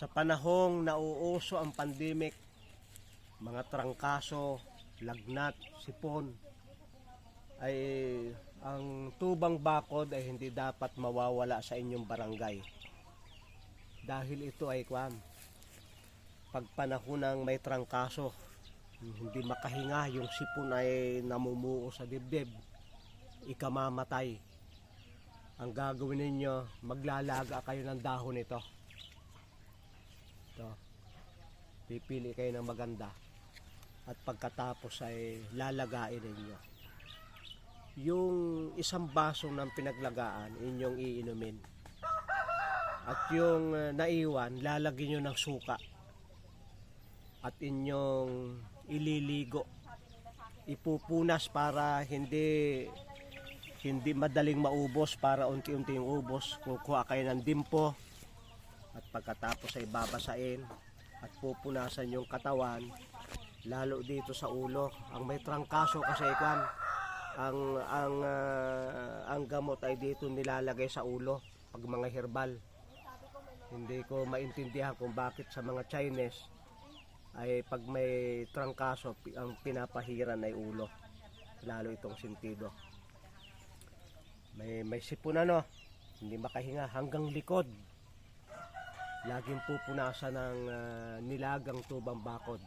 Sa panahong nauuso ang pandemic, mga trangkaso, lagnat, sipon, ay ang tubang bakod ay hindi dapat mawawala sa inyong barangay. Dahil ito ay pag panahon may trangkaso, hindi makahinga, yung sipon ay namumuo sa dibdib, ikamamatay. Ang gagawin ninyo, maglalaga kayo ng dahon ito. Ito. Pipili kayo ng maganda. At pagkatapos ay lalagain ninyo. Yung isang baso ng pinaglagaan, inyong iinumin. At yung naiwan, lalagyan nyo ng suka. At inyong ililigo. Ipupunas para hindi madaling maubos, para unti-unti yung ubos. Kukuha kayo ng dimpo. At pagkatapos ay babasain at pupunasan yung katawan, lalo dito sa ulo. Ang may trangkaso kasi ang gamot ay dito nilalagay sa ulo pag mga herbal. Hindi ko maintindihan kung bakit sa mga Chinese ay pag may trangkaso ang pinapahiran ay ulo, lalo itong sentido. May sipon hindi makahinga hanggang likod. Laging pupunasan ng nilagang tubang bakod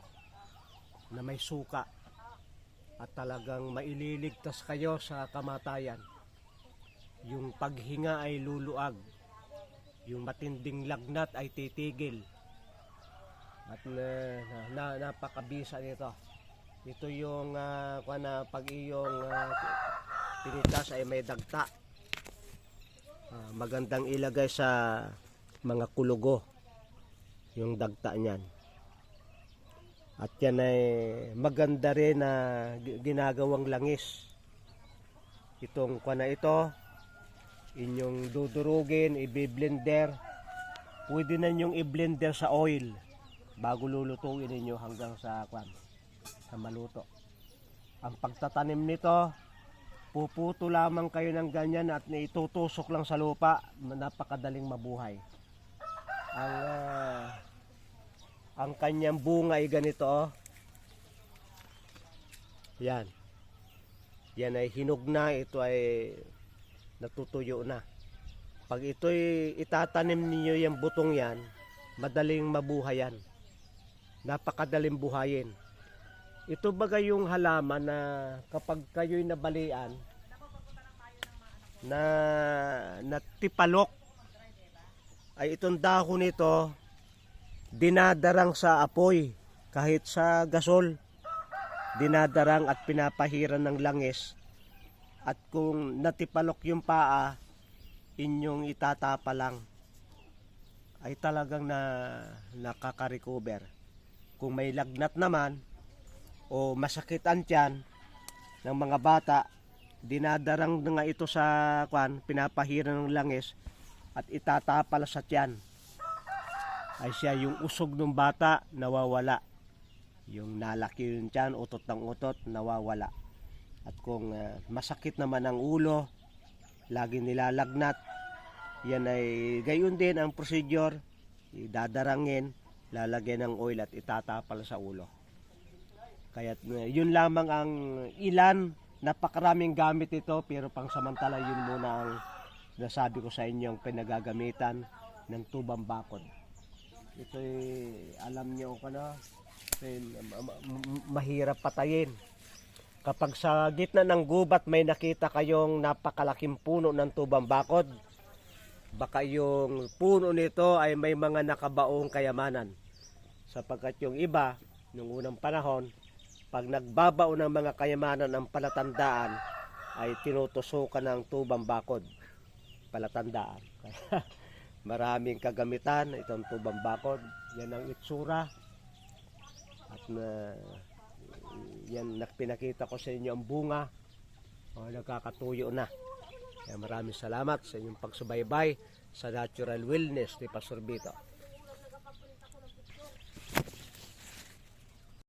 na may suka at talagang maililigtas kayo sa kamatayan. Yung paghinga ay luluag, yung matinding lagnat ay titigil. At napakabisa nito. Ito yung pag iyong tinitas ay may dagta. Magandang ilagay sa mga kulugo yung dagta niyan. At yan ay maganda rin na ginagawang langis. Itong ito, inyong dudurugin, i-blender. Pwede na nyong i-blender sa oil bago lulutuin ninyo hanggang sa maluto. Ang pagtatanim nito, puputo lamang kayo ng ganyan at itutusok lang sa lupa, napakadaling mabuhay. Ang kanyang bunga ay ganito. Yan ay hinog na, ito ay natutuyo na. Pag ito'y itatanim niyo yung butong yan, madaling mabuhayan, napakadaling buhayin. Ito bagay yung halaman na kapag kayo'y nabalian na tipalok, ay itong dahon nito dinadarang sa apoy, kahit sa gasol dinadarang at pinapahiran ng langis. At kung natipalok yung paa, inyong itatapa lang, ay talagang nakaka-recover. Kung may lagnat naman o masakit ang tiyan ng mga bata, dinadarang nga ito sa pinapahiran ng langis at itatapal sa tiyan, ay siya yung usog ng bata nawawala, yung nalaki yung tiyan, utot ng utot nawawala. At kung masakit naman ang ulo, lagi nilalagnat, yan ay gayon din ang procedure. Dadarangin, lalagyan ng oil at itatapal sa ulo. Kaya yun lamang ang ilan, napakaraming gamit ito, pero pangsamantala yun muna ang nasabi ko sa inyo ang pinagagamitan ng tubang bakod. Ito'y alam niyo mahirap patayin. Kapag sa gitna ng gubat may nakita kayong napakalaking puno ng tubang bakod, baka yung puno nito ay may mga nakabaong kayamanan. Sapagkat yung iba, nung unang panahon, pag nagbabao ng mga kayamanan ang palatandaan, ay tinutusukan ng tubang bakod. Palatandaan. Maraming kagamitan itong tubang bakod. Yan ang itsura. At yan pinakita ko sa inyo ang bunga. Nagkakatuyo na. Kaya maraming salamat sa inyong pagsubaybay sa Natural Wellness ni Pastor Vito.